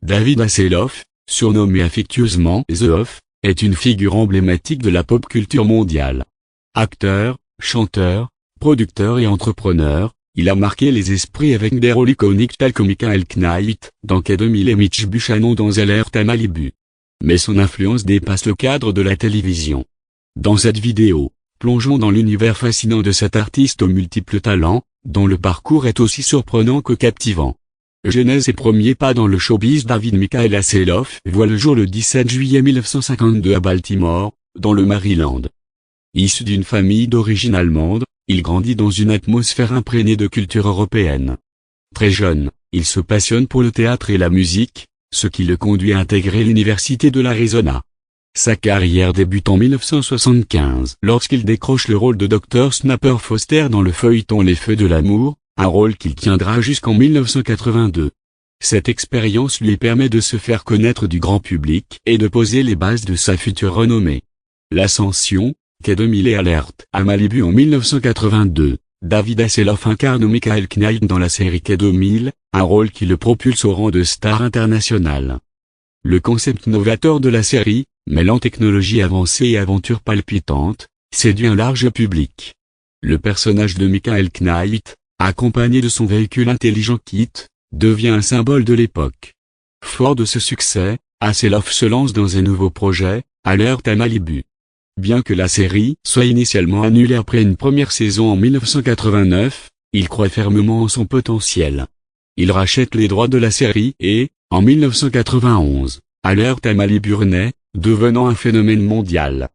David Hasselhoff, surnommé affectueusement The Hoff, est une figure emblématique de la pop culture mondiale. Acteur, chanteur, producteur et entrepreneur, il a marqué les esprits avec des rôles iconiques tels que Michael Knight dans K2000 et Mitch Buchanan dans Alerte à Malibu. Mais son influence dépasse le cadre de la télévision. Dans cette vidéo, plongeons dans l'univers fascinant de cet artiste aux multiples talents, dont le parcours est aussi surprenant que captivant. Genèse et premiers pas dans le showbiz. David Michael Hasselhoff voit le jour le 17 juillet 1952 à Baltimore, dans le Maryland. Issu d'une famille d'origine allemande, il grandit dans une atmosphère imprégnée de culture européenne. Très jeune, il se passionne pour le théâtre et la musique, ce qui le conduit à intégrer l'université de l'Arizona. Sa carrière débute en 1975 lorsqu'il décroche le rôle de Dr Snapper Foster dans le feuilleton Les Feux de l'amour, un rôle qu'il tiendra jusqu'en 1982. Cette expérience lui permet de se faire connaître du grand public et de poser les bases de sa future renommée. L'ascension, K2000 et Alerte à Malibu en 1982, David Hasselhoff incarne Michael Knight dans la série K2000, un rôle qui le propulse au rang de star internationale. Le concept novateur de la série, mêlant technologie avancée et aventure palpitante, séduit un large public. Le personnage de Michael Knight, accompagné de son véhicule intelligent Kit, devient un symbole de l'époque. Fort de ce succès, Hasselhoff se lance dans un nouveau projet, Alerte à Malibu. Bien que la série soit initialement annulée après une première saison en 1989, il croit fermement en son potentiel. Il rachète les droits de la série et, en 1991, Alerte à Malibu renaît, devenant un phénomène mondial.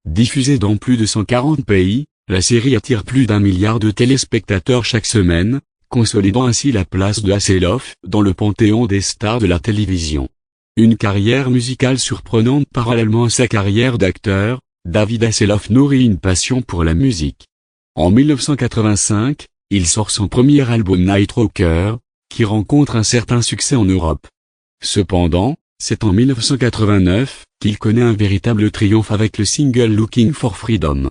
Diffusée dans plus de 140 pays, la série attire plus d'1 milliard de téléspectateurs chaque semaine, consolidant ainsi la place de Hasselhoff dans le panthéon des stars de la télévision. Une carrière musicale surprenante. Parallèlement à sa carrière d'acteur, David Hasselhoff nourrit une passion pour la musique. En 1985, il sort son premier album Night Rocker, qui rencontre un certain succès en Europe. Cependant, c'est en 1989 qu'il connaît un véritable triomphe avec le single Looking for Freedom.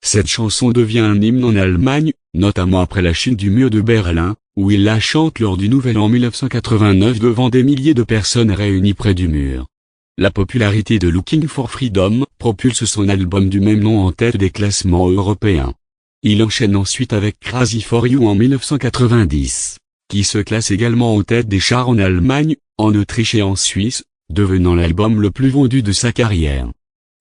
Cette chanson devient un hymne en Allemagne, notamment après la chute du mur de Berlin, où il la chante lors du Nouvel An 1989 devant des milliers de personnes réunies près du mur. La popularité de Looking for Freedom propulse son album du même nom en tête des classements européens. Il enchaîne ensuite avec Crazy for You en 1990, qui se classe également en tête des charts en Allemagne, en Autriche et en Suisse, devenant l'album le plus vendu de sa carrière.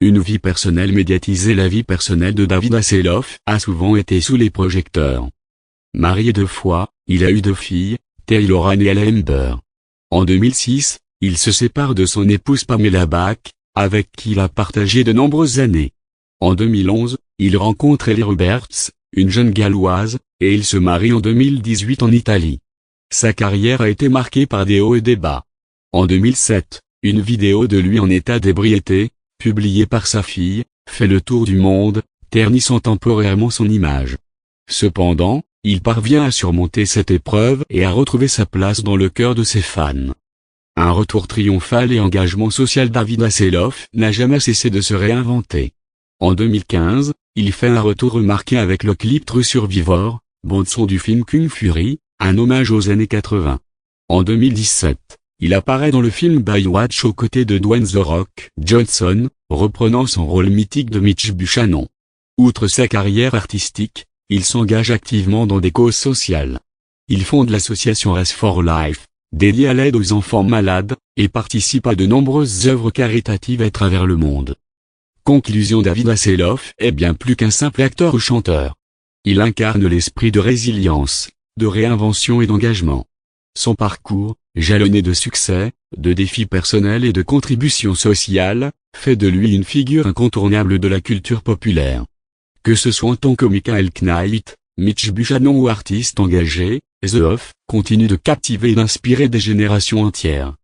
Une vie personnelle médiatisée. La vie personnelle de David Hasselhoff a souvent été sous les projecteurs. Marié 2 fois, il a eu 2 filles, Taylor Ann et Ella Amber. En 2006, il se sépare de son épouse Pamela Bach, avec qui il a partagé de nombreuses années. En 2011, il rencontre Ellie Roberts, une jeune galloise, et il se marie en 2018 en Italie. Sa carrière a été marquée par des hauts et des bas. En 2007, une vidéo de lui en état d'ébriété, publiée par sa fille, fait le tour du monde, ternissant temporairement son image. Cependant, il parvient à surmonter cette épreuve et à retrouver sa place dans le cœur de ses fans. Un retour triomphal et engagement social. David Hasselhoff n'a jamais cessé de se réinventer. En 2015, il fait un retour remarqué avec le clip True Survivor, bande-son du film Kung Fury, un hommage aux années 80. En 2017, il apparaît dans le film Baywatch aux côtés de Dwayne The Rock Johnson, reprenant son rôle mythique de Mitch Buchanan. Outre sa carrière artistique, il s'engage activement dans des causes sociales. Il fonde l'association Race for Life, dédiée à l'aide aux enfants malades, et participe à de nombreuses œuvres caritatives à travers le monde. Conclusion. David Hasselhoff est bien plus qu'un simple acteur ou chanteur. Il incarne l'esprit de résilience, de réinvention et d'engagement. Son parcours, jalonné de succès, de défis personnels et de contributions sociales, fait de lui une figure incontournable de la culture populaire. Que ce soit en tant que Michael Knight, Mitch Buchanan ou artiste engagé, The Hoff continue de captiver et d'inspirer des générations entières.